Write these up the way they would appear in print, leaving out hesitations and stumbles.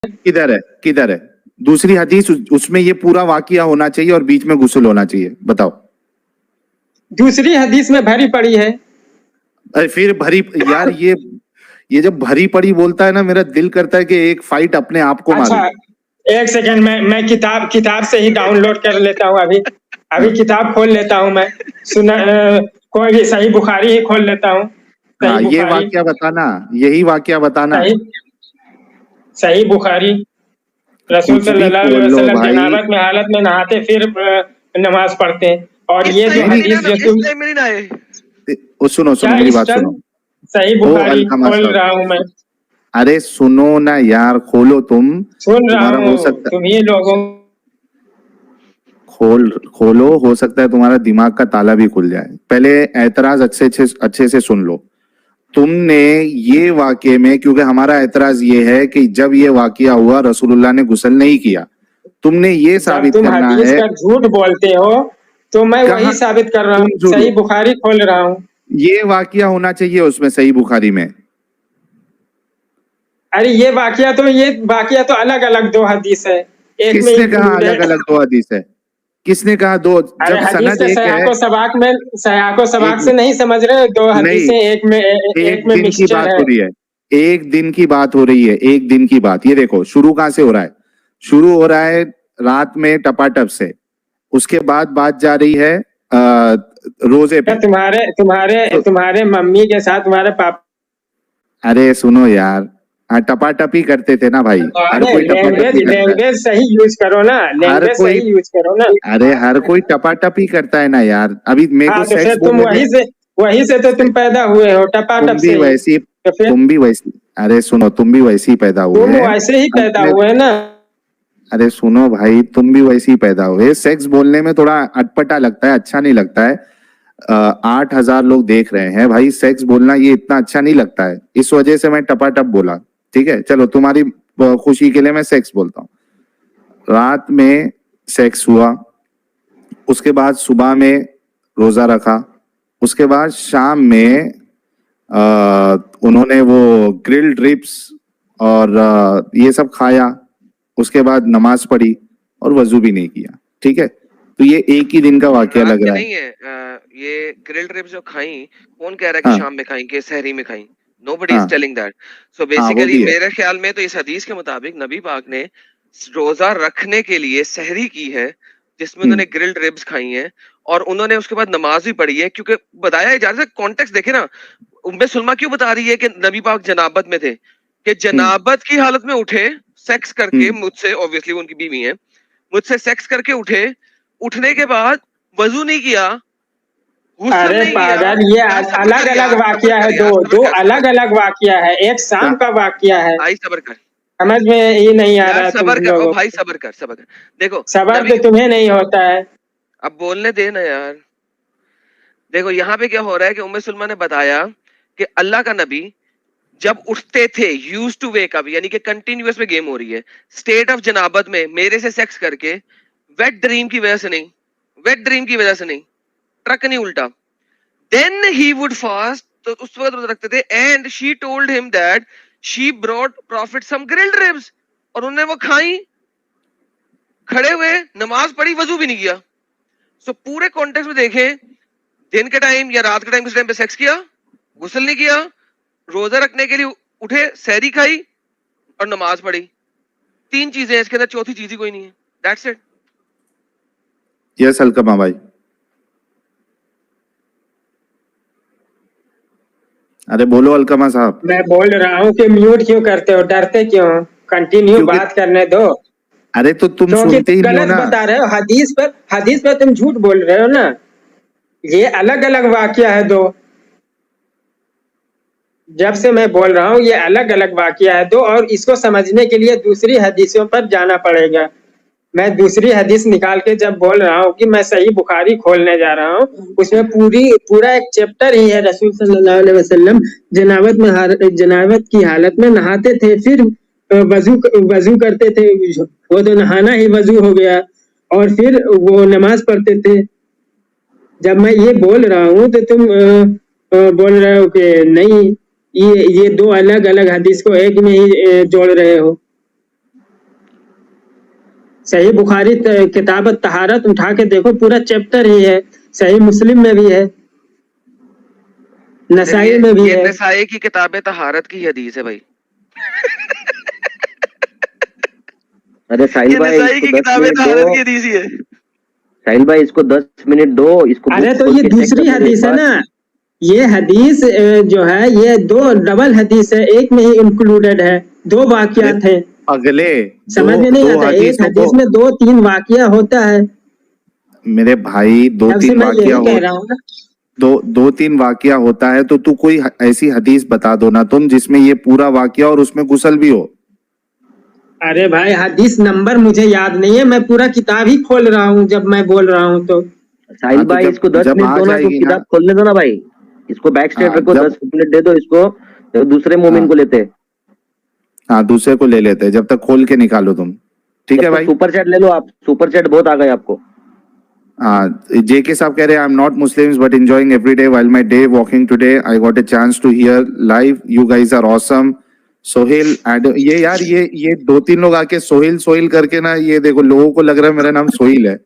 किधर है, किधर है दूसरी हदीस? उसमें ये पूरा वाकया होना चाहिए और बीच में गुस्ल होना चाहिए, बताओ। दूसरी हदीस में भरी पड़ी है। अरे फिर भरी यार, ये जब भरी पड़ी बोलता है ना, मेरा दिल करता है कि एक फाइट अपने आप को मारूं। अच्छा, एक सेकंड, मैं किताब से ही डाउनलोड कर लेता हूँ। अभी किताब खोल लेता हूँ मैं। सुना कोई भी सही बुखारी ही खोल लेता हूँ। हाँ, ये वाकया बताना, यही वाकया बताना। सही बुखारी। रसूल कुछ भी सल्लल्लाहु खोल अलैहि लो वसल्लम भाई। जनाबत में हालत में नहाते फिर नमाज पढ़ते हैं। और ये जो हदीस जो तुम सुनो सुनो मेरी बात सुनो। सही ओ बुखारी अलकमा खोल साहब, रहा हूँ मैं। अरे सुनो ना यार, खोलो तुम। सुन रहा तुम्हारा हो हूँ, सकता, तुम ही लोगों खोलो, हो सकता है तुम्हारा दिमाग का ताला भी खुल जाए। पहले एतराज अच्छे से सुन लो। तुमने ये वाकये में, क्योंकि हमारा एतराज ये है कि जब ये वाकया हुआ रसूलुल्लाह ने गुस्ल नहीं किया, तुमने ये जब साबित तुम करना हदीस है। का झूठ बोलते हो तो मैं कहा वही साबित कर रहा तुम हूँ। झूठ, सही बुखारी खोल रहा हूँ। ये वाकया होना चाहिए उसमें, सही बुखारी में। अरे ये वाकया तो अलग अलग दो हदीस है। एक में किसने कहा इंक्लूड है। अलग अलग दो हदीस है? किसने कहा दो? अरे जब हदीस सनद के एक है। सयाको एक सबाक से नहीं समझ रहे? दो नहीं, हदीसें एक एक में दिन की मिक्सचर बात है। हो रही है। एक दिन की बात हो रही है, एक दिन की बात। ये देखो शुरू कहां से हो रहा है। शुरू हो रहा है रात में टपाटप से। उसके बाद बात जा रही है रोजे क्या पे। तुम्हारे मम्मी के साथ तुम्हारे पापा? अरे सुनो यार, हाँ टपाटपी करते थे ना भाई, हर कोई लैंग्वेज टपाटपी करता है। लैंग्वेज सही यूज करो ना, हर लैंग्वेज कोई, सही यूज करो ना। अरे हर कोई टपाटपी करता है ना यार। अभी मेरे को हाँ तो सेक्स फिर तुम बोलने दे। वहीं से तो तुम पैदा हुए हो, टपाटप तुम भी से ही। वैसी, तो फिर तुम भी वैसी, अरे सुनो, तुम भी वैसी ही पैदा हुए तुम हैं। वैसे ही पैदा अपने, हुए ना। अरे सुनो भाई, तुम भी वैसी ही पैदा हुए। सेक्स बोलने में थोड़ा अटपटा लगता है, अच्छा नहीं लगता है। 8,000 लोग देख रहे हैं भाई, सेक्स बोलना ये इतना अच्छा नहीं लगता है, इस वजह से मैं टपाटप बोला। ठीक है, चलो तुम्हारी खुशी के लिए मैं सेक्स बोलता हूँ। रात में सेक्स हुआ, उसके बाद सुबह में रोजा रखा, उसके बाद शाम में उन्होंने वो ग्रिल्ड रिब्स और ये सब खाया। उसके बाद नमाज पढ़ी और वजू भी नहीं किया। ठीक है, तो ये एक ही दिन का वाकया लग रहा है। नहीं है ये ग्रिल्ड रिब्स जो खाई, कौन कह रहा है कि हाँ शाम में खाई, कि सहरी में खाई? नोबडी इज हाँ टेलिंग दैट। सो हाँ, वो बेसिकली भी है। मेरे ख्याल में तो इस हदीस के मुताबिक नबी पाक ने रोजा रखने के लिए सहरी की है, जिसमें उन्होंने ग्रिल्ड रिब्स खाई हैं, और उन्होंने उसके बाद नमाज भी पढ़ी है। क्योंकि बताया जा रहा है, कॉन्टेक्स्ट देखे ना, उम्मे सुलमा क्यों बता रही है कि नबी पाक जनाबत में थे, कि जनाबत की हालत में उठे सेक्स करके मुझसे, ऑब्वियसली उनकी बीवी है, मुझसे सेक्स करके उठे, उठने के बाद वजू नहीं किया, गुस्ल अरे नहीं किया। पागल, ये अलग अलग वाकया है। दो अलग अलग वाकया है। एक शाम का वाकया है। भाई सबर कर समझ में ये नहीं आ रहा यार, है तुम सबर कर। ओ लोगों भाई को। सबर कर, सबर कर। देखो सबर नबी, तो तुम्हें नहीं होता है। अब बोलने दे ना यार। देखो यहाँ पे क्या हो रहा है कि उम्मे सुलमा ने बताया कि अल्लाह का नबी जब उठते थे, यूज टू वेक अप, यानी कि कंटिन्यूअस में गेम हो रही है, स्टेट ऑफ जनाबत में मेरे से सेक्स करके, वेट ड्रीम की वजह से नहीं, वेट ड्रीम की वजह से नहीं, ट्रक नहीं उल्टा, देन ही वुड फास्ट, तो उस वक्त रोजा रखते थे। And she told him that she brought prophet some grilled ribs, और उन्होंने वो खाई, खड़े हुए नमाज पढ़ी, वजू भी नहीं किया। सो पूरे कॉन्टेक्स्ट में देखें, दिन के टाइम या रात के टाइम किस टाइम पे सेक्स किया, गुस्ल नहीं किया, रोजा रखने के लिए उठे, सहरी खाई और नमाज पढ़ी। तीन चीजें हैं इसके अंदर, चौथी चीज ही कोई नहीं है। That's it. यस अलकमा भाई। अरे बोलो अलकमा साहब। मैं बोल रहा हूँ कि म्यूट क्यों करते हो? डरते क्यों? कंटिन्यू बात करने दो। अरे तो तुम क्योंकि सुनते ही नहीं हो गलत ना। बता रहे हो। हदीस पर तुम झूठ बोल रहे हो ना। ये अलग अलग वाकया है दो। जब से मैं बोल रहा हूँ ये अलग अलग वाकया है दो, और इसको समझने के लिए दूसरी हदीसों पर जाना पड़ेगा। मैं दूसरी हदीस निकाल के जब बोल रहा हूँ कि मैं सही बुखारी खोलने जा रहा हूँ, उसमें पूरा एक चैप्टर ही है। रसूल सल्लल्लाहु अलैहि वसल्लम जनाबत की हालत में नहाते थे, फिर वजू करते थे। वो तो नहाना ही वजू हो गया, और फिर वो नमाज पढ़ते थे। जब मैं ये बोल रहा हूँ तो तुम बोल रहे हो कि नहीं, ये दो अलग अलग हदीस को एक में ही जोड़ रहे हो। सही बुखारी किताब तहारत उठा के देखो, पूरा चैप्टर ही है। सही मुस्लिम में भी है, नसाई में भी ये है। नसाई की किताबें तहारत की हदीस है भाई। अरे साहिल ये भाई नसाई इसको की 10 किताबें मिनट तहारत दो। की हदीस ही है। साहिल भाई इसको 10 मिनट दो, इसको अरे बुक तो खोल ये के चेक दूसरी कर ले एक हदीस है बार। ना, ये हदीस जो है ये दो डबल हदीस है, एक में ही इंक्लूडेड है, दो वाकयात है। अगले समझ में दो नहीं दो आता, एक हदीसों हदीस को में 2-3 वाकया होता है। मेरे भाई दो तब से तीन मैं वाकया यही हो कह रहा हूँ ना। दो तीन वाकया होता है तो तू कोई ऐसी हदीस बता दो ना तुम जिसमें ये पूरा वाकया और उसमें गुस्ल भी हो। अरे भाई हदीस नंबर मुझे याद नहीं है, मैं पूरा किताब ही खोल रहा हूँ जब मैं बोल रहा हूँ तो। साहिल हाँ, तो भाई इसको 10 जब मिनट आ दो ना, तो जाएगी ना। किताब खोलने दो ना भाई। इसको बैक स्टेट हाँ, रखो, जब 10 मिनट दे दो इसको, तो दूसरे मोमिन हाँ को लेते हैं। हाँ दूसरे को ले लेते हैं, जब तक खोल के निकालो तुम। ठीक जब है तक भाई। सुपर चैट ले लो आप, सुपर चैट बहुत आ गए आपको। हाँ जेके साहब कह रहे हैं I am not Muslims but enjoying every day while my day walking today I got a chance to hear live you guys are awesome. Sohail and ये यार ये दो तीन लोग आके सोहेल सोहेल करके ना, ये देखो लोगों को लग रहा है मेरा नाम सोहिल है।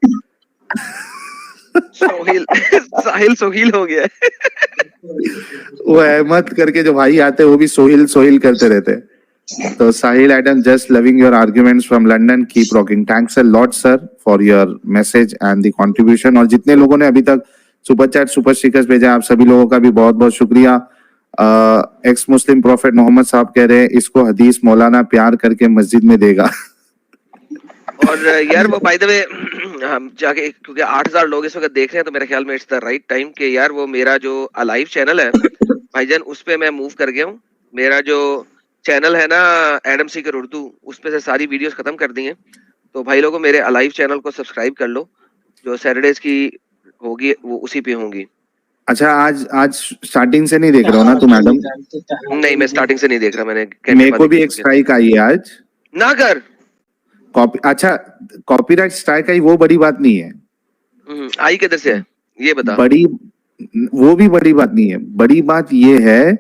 सोहिल साहिल सोहिल हो गया है। वो अहमद करके जो भाई आते हैं वो भी सोहिल सोहिल करते रहते हैं। तो Sahil Adam just loving your arguments from London keep rocking thanks a lot sir for your message and the contribution. और जितने लोगों ने अभी तक सुपर चैट सुपर स्टिकर्स भेजा आप सभी लोगों का भी बहुत बहुत शुक्रिया। एक्स मुस्लिम प्रॉफिट मोहम्मद साहब कह रहे हैं इसको हदीस मौलाना प्यार करके मस्जिद में देगा। और यार वो बाय द वे हम जाके, क्योंकि 8000 लोग इस वक्त देख रहे हैं, तो मेरे ख्याल में इट्स द राइट टाइम कि यार वो मेरा जो अलाइव चैनल है भाईजान, उस पे मैं मूव कर गया हूँ। मेरा जो चैनल है ना एडम सीकर उर्दू, उस पे से सारी वीडियोस खत्म कर दी हैं। तो भाई लोगों मेरे अलाइव चैनल को सब्सक्राइब कर लो, जो सैटरडेज की होगी वो उसी पे होंगी। अच्छा आज आज स्टार्टिंग से नहीं देख रहे हो ना तुम मैडम? नहीं मैं स्टार्टिंग से नहीं देख रहा, मैंने मेरे को भी एक स्ट्राइक आई है आज। ना कर। कॉपी अच्छा कॉपीराइट स्ट्राइक आई वो बड़ी बात नहीं है। आई किधर से है ये बता। बड़ी वो भी बड़ी बात नहीं है, बड़ी बात ये है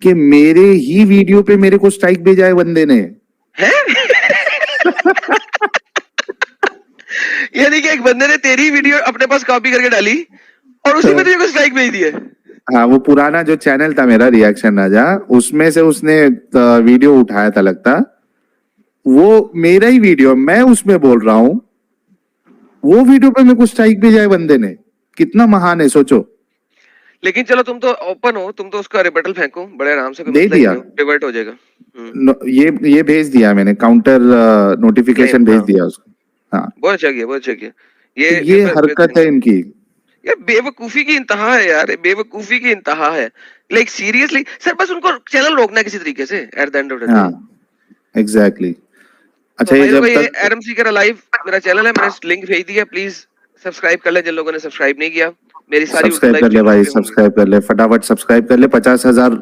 कि मेरे ही वीडियो पे मेरे को स्ट्राइक भेजा है बंदे ने। है यानी कि एक बंदे ने तेरी वीडियो अपने पास कॉपी करके डाली और उसी में तुझे को स्ट्राइक भेज दिया। हाँ वो पुराना जो चैनल था मेरा रिएक्शन राजा, उसमें से उसने वीडियो उठाया था लगता, वो मेरा ही वीडियो मैं उसमें बोल रहा हूँ, वो वीडियो पे मेरे को स्ट्राइक भेजा है बंदे ने। कितना महान है सोचो। लेकिन चलो तुम तो ओपन हो, तुम तो उसका रिबटल फेंको बड़े आराम से, कोई दे मसला ही दिया। नहीं, रिवर्ट हो जाएगा। ये भेज दिया मैंने, काउंटर नोटिफिकेशन Claim, भेज हाँ। दिया उसको। हाँ बहुत अच्छा किया, बहुत अच्छा किया। तो ये हरकत है इनकी। यार बेवकूफी की इंतहा है यार, बेवकूफी की इंतहा है। लाइक सीरियसली सर, बस उनको चैनल रोकना है किसी तरीके से at the end of the day. हाँ एग्जैक्टली। तो अच्छा ये भाई जब लोगों, ये तक एडम सीकर लाइव मेरा चैनल है, मैंने लिंक भेज दिया, प्लीज सब्सक्राइब कर ले जिन लोगों ने सब्सक्राइव नहीं किया। मेरी सारी सब्सक्राइब कर ले भाई, सब्सक्राइब कर ले फटाफट, सब्सक्राइब कर ले। 50,000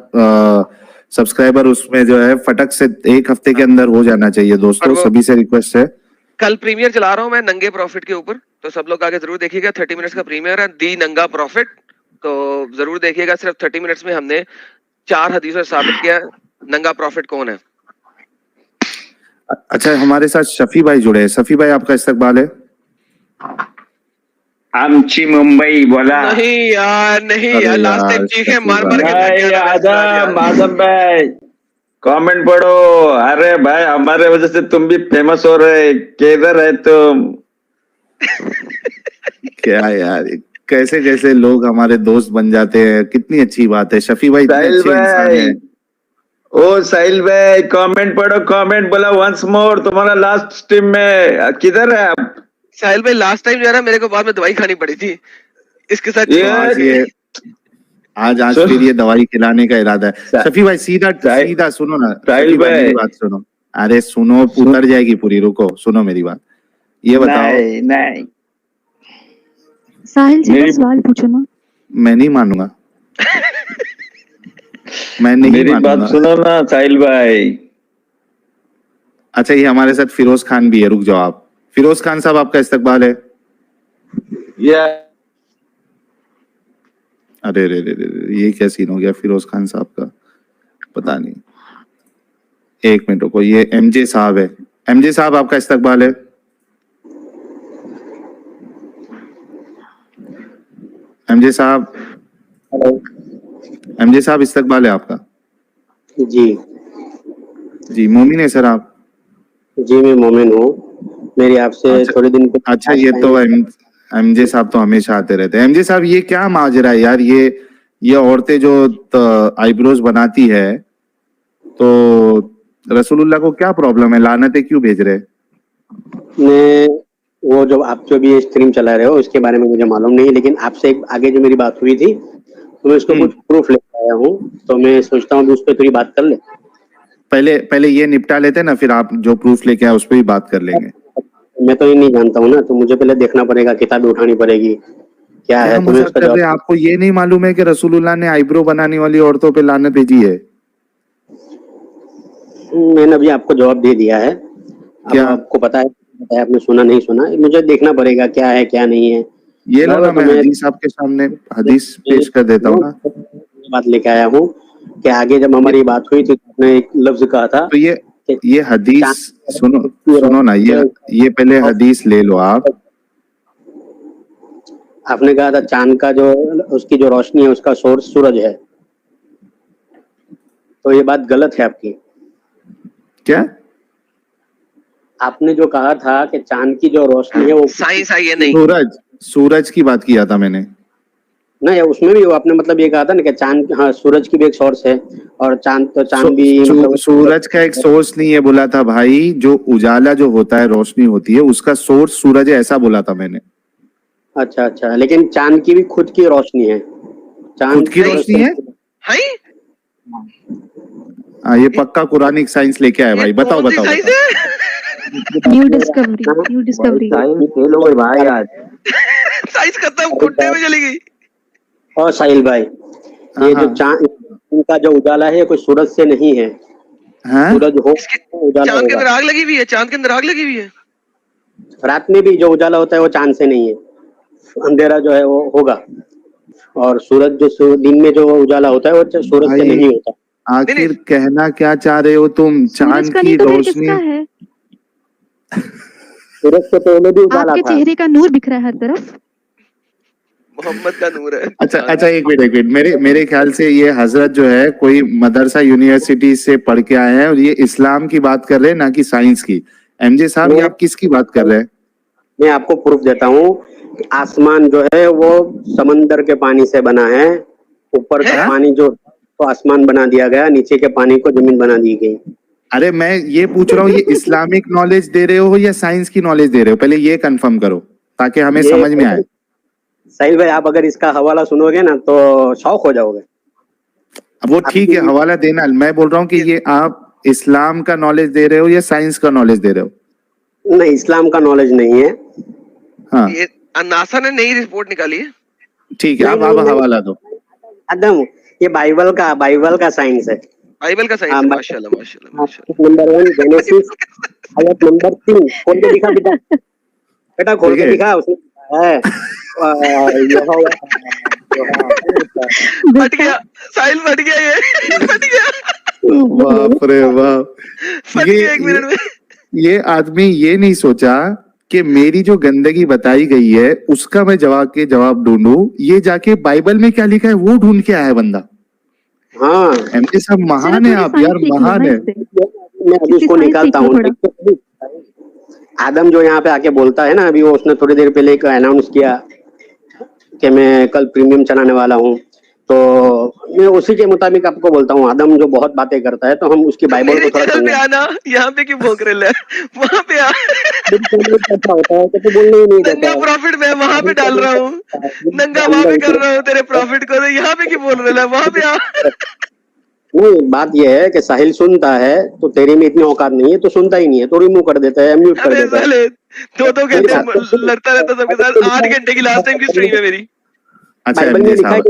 सब्सक्राइबर उसमें जो है फटक से एक हफ्ते के अंदर हो जाना चाहिए दोस्तों, सभी से रिक्वेस्ट है। कल प्रीमियर चला रहा हूँ मैं नंगे प्रॉफिट के ऊपर, तो सब लोग आगे जरूर देखिएगा। 30 मिनट्स का प्रीमियर है, दी नंगा प्रॉफिट, तो जरूर देखिएगा। सिर्फ 30 मिनट्स में हमने 4 हदीसों से साबित किया नंगा प्रॉफिट कौन है। अच्छा हमारे साथ शफी भाई जुड़े हैं। शफी भाई आपका इस्तकबाल है। आमची मुंबई बोला। नहीं यार, नहीं अरे यार, लास्ट टाइम यार, चीखे शफी मार मार के भाई। थक गया था मैं इस बार यार। माधव भाई कमेंट पढ़ो। अरे भाई हमारे वजह से तुम भी फेमस हो रहे, किधर है तुम? क्या यार, कैसे कैसे लोग हमारे दोस्त बन जाते हैं, कितनी अच्छी बात है। शफी भाई इतने साहिल अच्छे इंसान भाई, हैं। ओ साहिल भाई कमेंट पढ़ो, कमेंट बोला वंस मोर। तुम्हारा लास्ट स्ट्रीम में किधर है आप? साहिल भाई लास्ट टाइम जो है ना, मेरे को बाद में दवाई खानी पड़ी थी, इसके साथ तो आज ये आज फिर ये दवाई खिलाने का इरादा है। शफी भाई सीधा सीधा सुनो ना, शफी भाई मेरी बात सुनो। अरे सुनो, उतर जाएगी पूरी, रुको सुनो मेरी बात। ये बताओ। नहीं साहिल जी का सवाल पूछो ना। मैं नहीं मानूंगा। मैं नहीं मेरी मानूंगा। बात सुनो ना साहिल भाई। अच्छा ये हमारे साथ फिरोज खान भी है, रुक जाओ आप। फिरोज खान साहब आपका इस्तकबाल है। अरे रे रे रे, ये क्या सीन हो गया फिरोज खान साहब का, पता नहीं। एक मिनट रुको, ये एमजे साहब है। एमजे साहब आपका इस्तकबाल है। एमजे साहब, एमजे साहब इस्तकबाल है आपका। जी जी, मोमिन है सर आप? जी, मैं मोमिन हूँ। मेरी आपसे अच्छा, थोड़े दिन पहले अच्छा, ये तो एमजे साहब तो हमेशा आते रहते हैं। एमजे साहब, ये क्या माजरा है यार? ये औरतें जो आईब्रोज बनाती है, तो रसूलुल्लाह को क्या प्रॉब्लम है? लानतें क्यों भेज रहे? ने वो जो आप जो भी स्ट्रीम चला रहे हो उसके बारे में मुझे मालूम नहीं, लेकिन आपसे आगे जो मेरी बात हुई थी तो मैं उसको कुछ प्रूफ लेकर आया हूँ, तो मैं सोचता हूँ कि उस पर थोड़ी बात कर ले। पहले ये निपटा लेते ना, फिर आप जो प्रूफ लेके आए उस पर भी बात कर लेंगे। मैं तो ये नहीं जानता हूँ ना, तो मुझे पहले देखना पड़ेगा, किताबें उठानी पड़ेगी, क्या क्या है, तो मैं मजाक उसका कर रहे हैं? जवाब। आपको ये नहीं मालूम है कि रसूलुल्लाह ने आईब्रो बनाने वाली औरतों पे लानत भेजी है? मैंने अभी आपको जवाब दे दिया है। अब क्या? आपको पता है आपने सुना नहीं सुना, मुझे देखना पड़ेगा क्या है क्या नहीं है। ये लो ना, तो मैं हदीस आपके सामने हदीस पेश कर देता हूँ ना। बात लेके आया हूँ कि आगे जब हमारी बात हुई थी तो आपने एक लफ्ज कहा था तो ये हदीस सुनो ना, ये पहले हदीस ले लो आप। आपने कहा था चांद का जो उसकी जो रोशनी है उसका सोर्स सूरज है, तो ये बात गलत है आपकी। क्या आपने जो कहा था कि चांद की जो रोशनी है वो साइंस आई है नहीं। सूरज की बात किया था मैंने। नहीं, उसमें भी आपने मतलब ये कहा था ना कि चांद, हाँ, सूरज की भी एक सोर्स है और चांद भी मतलब सूरज का एक सोर्स नहीं है बोला था भाई, जो उजाला जो होता है, रोशनी होती है, उसका सोर्स सूरज है, ऐसा बोला था मैंने। अच्छा अच्छा, लेकिन चांद की भी खुद की रोशनी है। खुद की रोशनी है? हाय, ये पक्का कुरानिक साइंस लेके आए भाई। बताओ कौन सी बताओ साइंस बताओ। है? न्यू डिस्कवरी साइंस फेल हो गई भाई आज। साइंस खत्म, घुटने में चली गई। और साहिल भाई, ये हाँ, जो चांद का जो उजाला है कोई सूरज से नहीं है। हाँ? सूरज हो उजाला चांद के अंदर होगा, आग लगी हुई है, चांद के अंदर आग लगी हुई है। रात में भी जो उजाला होता है वो चांद से नहीं है, अंधेरा जो है वो होगा। और सूरज जो दिन में जो उजाला होता है वो सूरज से भाई, नहीं होता। आखिर कहना क्या चाह रहे हो तुम? सूरज चांद का की नहीं तो फिर रोशनी। किसका है? सूरज से पहले भी उजाला आपके था। चेहरे का नूर बिखरा है हर तरफ। मोहम्मद का नूर है। अच्छा, एक मिनट। मेरे ख्याल से ये हजरत जो है कोई मदरसा यूनिवर्सिटी से पढ़ के आए हैं और ये इस्लाम की बात कर रहे हैं, ना कि साइंस की। एमजे साहब, ये आप किसकी बात कर रहे हैं? मैं आपको प्रूफ देता हूँ कि आसमान जो है वो समंदर के पानी से बना है। ऊपर का पानी जो तो आसमान बना दिया गया, नीचे के पानी को जमीन बना दी गई। अरे मैं ये पूछ रहा हूँ, ये इस्लामिक नॉलेज दे रहे हो या साइंस की नॉलेज दे रहे हो? पहले ये कंफर्म करो ताकि हमें समझ में आए। साहिल भाई, आप अगर इसका हवाला सुनोगे ना तो शौक हो जाओगे। अब वो ठीक है, हवाला देना। मैं बोल रहा हूँ कि ये आप इस्लाम का नॉलेज दे रहे हो या साइंस का नॉलेज दे रहे हो? नहीं, इस्लाम का नॉलेज नहीं है। हाँ, ये नासा ने नई रिपोर्ट निकाली है। ठीक है, अब हवाला दो। आदम, ये बाइबल का साइंस है। बाइबल का साइंस है। माशाल्लाह माशाल्लाह माशाल्लाह। नंबर 1 जेनेसिस आयत नंबर 3 खोल के दिखा बेटा, बेटा खोल के दिखा, उसमें है फट गया साहिल, फट गया, ये फट गया। बाप रे बाप। फट गया एक मिनट में। ये आदमी ये नहीं सोचा कि मेरी जो गंदगी बताई गई है उसका मैं जवाब ढूंढूं। ये जाके बाइबल में क्या लिखा है वो ढूंढ के आया है बंदा। हाँ, एमजे साहब महान है आप यार, महान है। मैं अभी उसको निकालता हूँ। आदम जो यहाँ पे आके बोलता है ना, अभी वो उसने थोड़ी देर पहले एक अनाउंस किया कि मैं कल प्रीमियम चलाने वाला हूँ, तो मैं उसी के मुताबिक आपको बोलता हूँ। आदम जो बहुत बातें करता है, तो हम उसकी बाइबल को थोड़ा पे आना, यहाँ पे क्यों भोंक रहे हैं? वहाँ पे आ। होता है तो बोलने ही नहीं देता नंगा है। प्रॉफिट मैं वहाँ पे डाल रहा हूँ, नंगा वहाँ पे कर रहा हूँ तेरे प्रॉफिट को, यहाँ पे क्यों बोल रहे हैं? वहाँ पे आ। नहीं, बात यह है कि साहिल सुनता है तो तेरी में इतनी औकात नहीं है, तो सुनता ही नहीं है, तो रिमूव कर देता है, म्यूट कर देता है। 2 घंटे लड़ता रहता सबके साथ। 8 घंटे की लास्ट टाइम की स्ट्रीम है मेरी। अच्छा बाइबल में लिखा है कि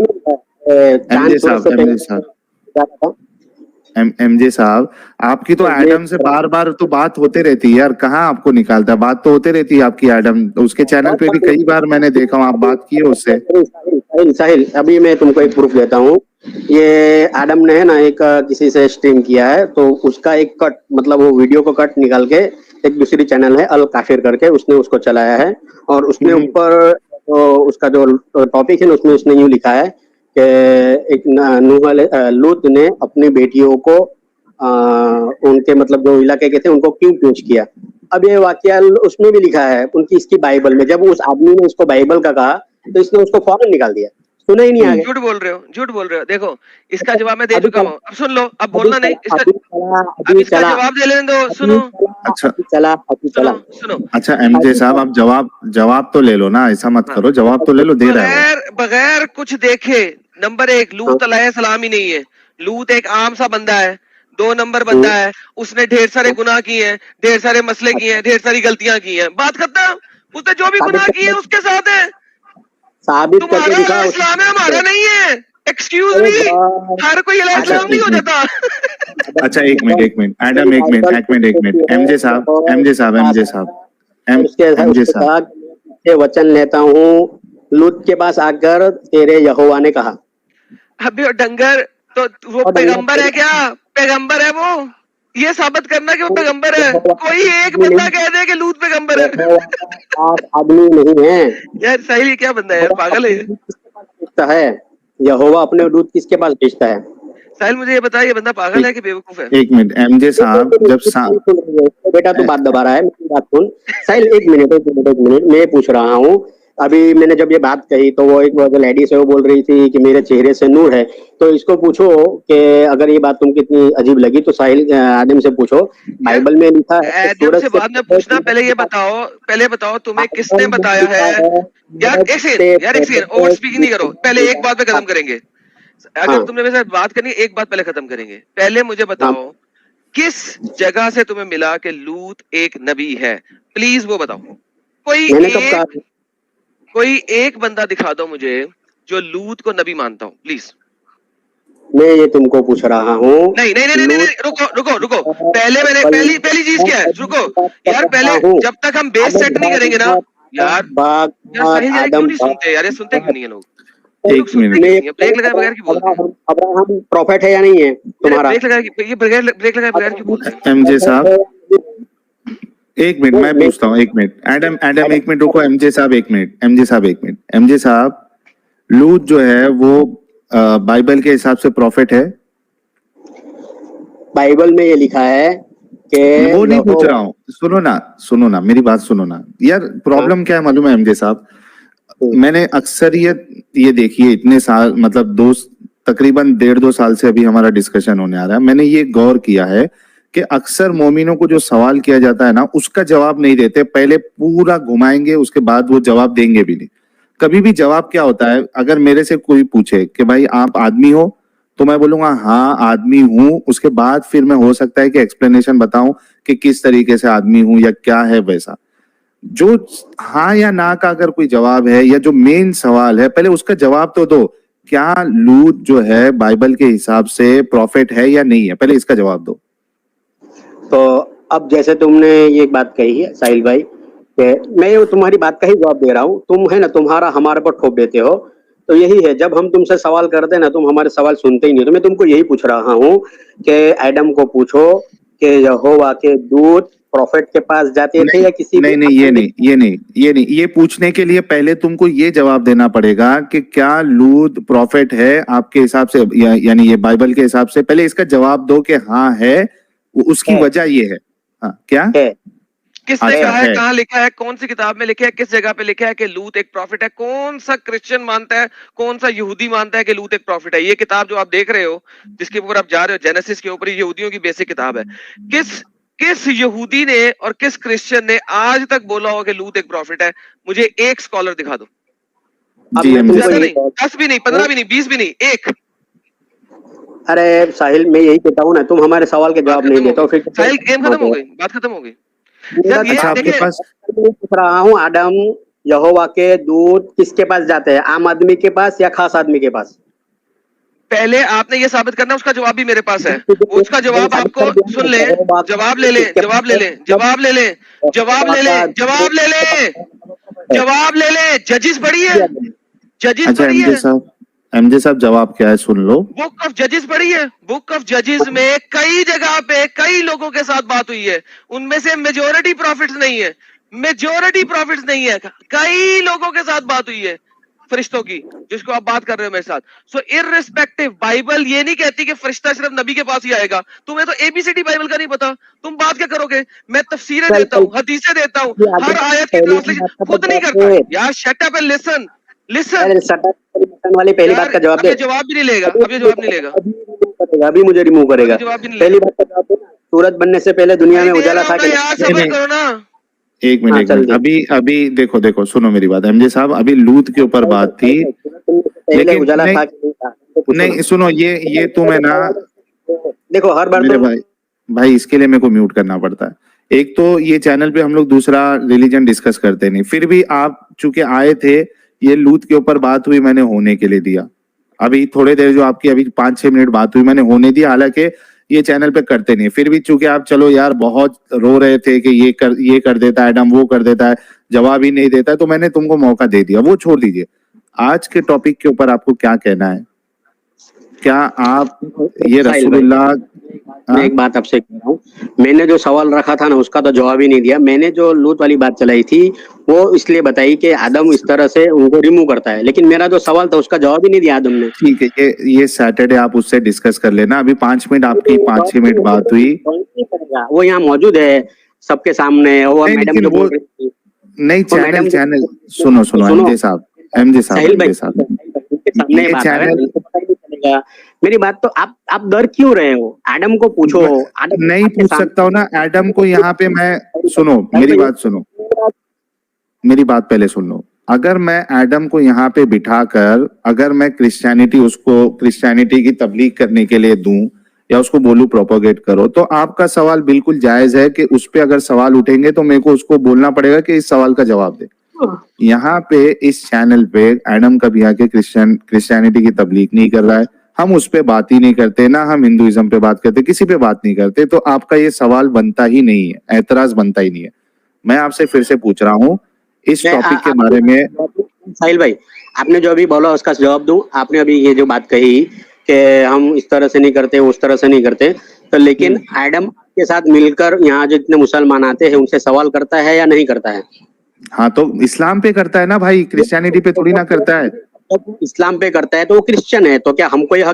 एमजे साहब, आपकी तो एडम से बार बार तो बात होते रहती है यार, कहाँ आपको निकालता है? बात तो होते रहती है आपकी एडम, उसके चैनल पे भी कई बार मैंने देखा हूँ आप बात की है उससे। साहिल, अभी मैं तुमको एक प्रूफ देता हूँ। ये एडम ने है ना एक किसी से स्ट्रीम किया है, तो उसका एक कट, मतलब वो वीडियो को कट निकाल के एक दूसरी चैनल है अल काफिर करके, उसने उसको चलाया है और उसने ऊपर तो उसका जो टॉपिक है ना उसमें उसने यूं लिखा है कि एक लूत ने अपनी बेटियों को उनके मतलब जो इलाके के थे उनको क्यों पेश किया। अब ये वाकया उसमें भी लिखा है उनकी इसकी बाइबल में। जब उस आदमी ने उसको बाइबल का कहा तो इसने उसको फौरन निकाल दिया, सुना ही नहीं आगे। झूठ बोल रहे हो, झूठ बोल रहे हो। देखो इसका जवाब मैं दे चुका हूँ, अब सुन लो, अब बोलना नहीं। अब इसका जवाब दे लेने दो। सुनो अच्छा चला सुनो अच्छा एमजे साहब, आप जवाब तो ले लो ना, ऐसा मत करो, जवाब तो ले लो, दे रहा है बगैर कुछ देखे। नंबर 1, लूत अलैहिस्सलाम ही नहीं है। लूत एक आम सा बंदा है। 2 नंबर बंदा है, उसने ढेर सारे गुनाह किए हैं, ढेर सारे मसले किए हैं, ढेर सारी गलतियां की हैं, बात खत्म। उसने जो भी गुनाह किए हैं उसके साथ है। साबित करके तुम्हारा दिखा। इस्लाम है, हमारा नहीं है। एक्सक्यूज मी, हर कोई इस्लाम नहीं हो जाता। अच्छा एक मिनट एडम, एक मिनट एमजे साहब उसके साथ ये वचन लेता हूँ, लूत के पास आकर तेरे यहोवा ने कहा। अबे वो डंगर, तो वो पैगंबर है क्या? पैगंबर है वो? ये साबित करना कि वो पैगंबर है। कोई एक बंदा कह दे कि लूत पैगंबर है। आप आदमी नहीं है यार साहिल, ये क्या बंदा है यार, पागल है। भेजता है यहोवा अपने दूत किसके पास भेजता है? साहिल मुझे ये बता, ये बंदा पागल है कि बेवकूफ है? एक मिनट एमजे साहब, बेटा तू बात दबा रहा है, मेरी बात सुन। साहिल एक मिनट मैं पूछ रहा हूँ। अभी मैंने जब ये बात कही तो वो एक लेडीज है, वो बोल रही थी कि मेरे चेहरे से नूर है। तो इसको पूछो कि अगर ये बात तुमको इतनी अजीब लगी तो साहिल आदम से पूछो, बाइबल में लिखा है। आदम से बाद में पूछना, पहले ये बताओ तुम्हें किसने बताया है? यार एक सेकंड ओवर स्पीकिंग नहीं करो। पहले एक बात पे खत्म करेंगे। अगर तुमने मेरे साथ बात करनी है, एक बात पहले खत्म करेंगे। पहले मुझे बताओ किस जगह से तुम्हें मिला कि लूत एक नबी है? प्लीज वो बताओ। कोई एक बंदा दिखा दो मुझे जो लूत को नबी मानता हो, प्लीज। मैं ये तुमको पूछ रहा हूँ। नहीं, रुको। पहली चीज क्या है? रुको यार, पहले जब तक हम बेस सेट नहीं करेंगे ना यार साहिल क्यों नहीं सुनते यार? सुनते क्यों नहीं है लोग? एक मिनट, ब्रेक लगाए बगैर क्यों बोलते हैं? अब्राहम प्रॉफिट है या नहीं है तुम्हारा? ब्रेक लगाए बगैर क्यों बोलते हैं? एमजे साहब एक मिनट, मैं पूछता हूँ। एक मिनट एडम एक मिनट रुको। एमजे साहब एक मिनट। एमजे साहब, लूत जो है वो बाइबल के हिसाब से प्रॉफिट है? बाइबल में ये लिखा है कि वो नहीं पूछ रहा हूँ, सुनो ना मेरी बात सुनो ना यार। प्रॉब्लम क्या है मालूम है एमजे साहब? मैंने अक्सर ये देखिए, इतने साल मतलब तकरीबन 1.5-2 साल से अभी हमारा डिस्कशन होने आ रहा है। मैंने ये गौर किया है कि अक्सर मोमिनों को जो सवाल किया जाता है ना, उसका जवाब नहीं देते, पहले पूरा घुमाएंगे, उसके बाद वो जवाब देंगे भी नहीं। कभी भी जवाब क्या होता है, अगर मेरे से कोई पूछे कि भाई आप आदमी हो, तो मैं बोलूंगा हाँ आदमी हूं। उसके बाद फिर मैं हो सकता है कि एक्सप्लेनेशन बताऊं कि किस तरीके से आदमी हूं या क्या है वैसा। जो हाँ या ना का अगर कोई जवाब है, या जो मेन सवाल है, पहले उसका जवाब तो दो। क्या लूत जो है बाइबल के हिसाब से प्रॉफिट है या नहीं है? पहले इसका जवाब दो। तो अब जैसे तुमने ये बात कही है साहिल भाई, कि मैं तुम्हारी बात का ही जवाब दे रहा हूँ। तुम है ना, तुम्हारा हमारे पर ठोक देते हो। तो यही है, जब हम तुमसे सवाल करते हैं ना, तुम हमारे सवाल सुनते ही नहीं। तो मैं तुमको यही पूछ रहा हूँ कि एडम को पूछो कि यहोवा के दूत प्रॉफिट के पास जाते थे या किसी? नहीं, ये पूछने के लिए पहले तुमको ये जवाब देना पड़ेगा कि क्या लूत प्रॉफिट है आपके हिसाब से, यानी ये बाइबल के हिसाब से। पहले इसका जवाब दो कि हाँ है, उसकी वजह ये है। हाँ क्या है? किसने कहा है? कहाँ लिखा है? कौन सी किताब में लिखा है? किस जगह पे लिखा है कि लूत एक प्रॉफिट है? कौन सा क्रिश्चियन मानता है, कौन सा यहूदी मानता है कि लूत एक प्रॉफिट है? ये किताब जो आप देख रहे हो, जिसके ऊपर आप जा रहे हो, जेनेसिस के ऊपर, यहूदियों की बेसिक किताब है। किस यहूदी ने और किस क्रिश्चियन ने आज तक बोला हो कि लूत एक प्रॉफिट है? मुझे एक स्कॉलर दिखा दो। 10 भी नहीं, 15 भी नहीं, 20 भी नहीं, एक। अरे साहिल, मैं यही कहता हूँ ना, तुम हमारे सवाल के जवाब नहीं देते हो। फिर साहिल गेम खत्म हो गई, बात खत्म हो गई। अच्छा आपके पास पूछ रहा हूँ, आदम यहोवा के दूत किसके पास जाते हैं? आम आदमी के पास या खास आदमी के पास? पहले आपने ये साबित करना, उसका जवाब भी मेरे पास है। उसका जवाब आपको सुन ले, जवाब ले ले। जजिस पढ़ी है? एमजे साहब जवाब क्या है सुन लो। बुक ऑफ जजिस पढ़ी है? बुक ऑफ जजिस में कई जगह पे कई लोगों के साथ बात हुई है, उनमें से मेजॉरिटी प्रॉफिट्स नहीं है। मेजोरिटी प्रॉफिट्स नहीं है। कई लोगों के साथ बात हुई है फरिश्तों की, जिसको आप बात कर रहे हो मेरे साथ। सो इररिस्पेक्टिव, बाइबल ये नहीं कहती कि फरिश्ता सिर्फ नबी के पास ही आएगा। तुम्हें तो एबीसीडी बाइबल का नहीं पता, तुम बात क्या करोगे? मैं तफसीरें देता हूँ, हदीसें देता हूँ, हर आयत की ट्रांसलेशन खुद नहीं करता यार। Shut up and listen, listen. वाली पहली बात का जवाब दे। जवाब भी नहीं लेगा, अब ये जवाब नहीं लेगा, अभी मुझे रिमूव करेगा। जवाब भी नहीं पहली लेगा। बात का जवाब दे ना, सूरज बनने से पहले दुनिया में उजाला था कि यार सबर करो ना। एक हाँ, मिनट, चल एक मिनट। दे। अभी देखो देखो, सुनो मेरी बात एमजे साहब, अभी लूत के ऊपर बात थी, पहले लेकिन उजाला नहीं, था कि नहीं था? तो पूछो नहीं ना। सुनो, ये तुम है ना, देखो हर बार मेरे तो भाई इसके लिए मेरे को म्यूट करना पड़ता है। एक तो ये चैनल पे हम लोग दूसरा रिलीजन डिस्कस करते नहीं, फिर भी आप चूंकि आए थे, ये लूत के ऊपर बात हुई, मैंने होने के लिए दिया। अभी थोड़ी देर जो आपकी अभी 5-6 मिनट बात हुई, मैंने होने दिया, हालांकि ये चैनल पे करते नहीं, फिर भी चूंकि आप चलो यार बहुत रो रहे थे कि ये कर देता है एडम, वो कर देता है, जवाब ही नहीं देता है, तो मैंने तुमको मौका दे दिया। वो छोड़ दीजिए, आज के टॉपिक के ऊपर आपको क्या कहना है? क्या आप ये साहिल भाई, रसूलुल्लाह, मैं एक बात आपसे कह रहा हूँ, मैंने जो सवाल रखा था ना उसका तो जवाब ही नहीं दिया। मैंने जो लूत वाली बात चलाई थी वो इसलिए बताई कि आदम इस तरह से उनको रिमूव करता है, लेकिन मेरा जो सवाल था उसका जवाब ही नहीं दिया आदम ने। ठीक है, ये सैटरडे आप उससे डिस्कस कर लेना। अभी 5 मिनट आपकी 5-6 मिनट बात हुई। वो यहाँ मौजूद है सबके सामने, वो नहीं, मैडम लेकिन जो वो बोल रही थी, नहीं, वो मैडम चैनल सुनो सुनो, एमजे साहब, एमजे साहब, साहिल भाई एमजे साहब, उनके सामने ये बात है, चैनल उनको पता ही नहीं चलेगा। मेरी बात तो आप डर क्यों रहे हो? आदम को पूछो। आदम नहीं आपके पूछ सामने- सकता हूँ ना एडम को यहाँ पे मैं, सुनो मेरी बात सुनो, मेरी बात पहले सुन लो। अगर मैं एडम को यहाँ पे बिठाकर, अगर मैं क्रिश्चियनिटी की तबलीग करने के लिए दूं या उसको बोलूं प्रोपोगेट करो, तो आपका सवाल बिल्कुल जायज है कि उस पे अगर सवाल उठेंगे तो मेरे को उसको बोलना पड़ेगा कि इस सवाल का जवाब दे। यहाँ पे इस चैनल पे एडम कभी आके क्रिश्चियनिटी की तबलीग नहीं कर रहा है, हम उस पे बात ही नहीं करते, ना हम हिंदुइज्म पे बात करते, किसी पे बात नहीं करते, तो आपका ये सवाल बनता ही नहीं है, एतराज बनता ही नहीं है। मैं आपसे फिर से पूछ रहा हूँ इस टॉपिक के बारे में। साहिल भाई, आपने जो अभी बोला उसका जवाब दूं। आपने अभी ये जो बात कही कि हम इस तरह से नहीं करते, उस तरह से नहीं करते, तो लेकिन एडम के साथ मिलकर यहाँ जो इतने मुसलमान आते हैं उनसे सवाल करता है या नहीं करता है? हाँ, तो इस्लाम पे करता है ना भाई, क्रिश्चियनिटी पे थोड़ी ना करता है। इस्लाम पे करता है तो वो क्रिश्चियन है, तो क्या हमको ये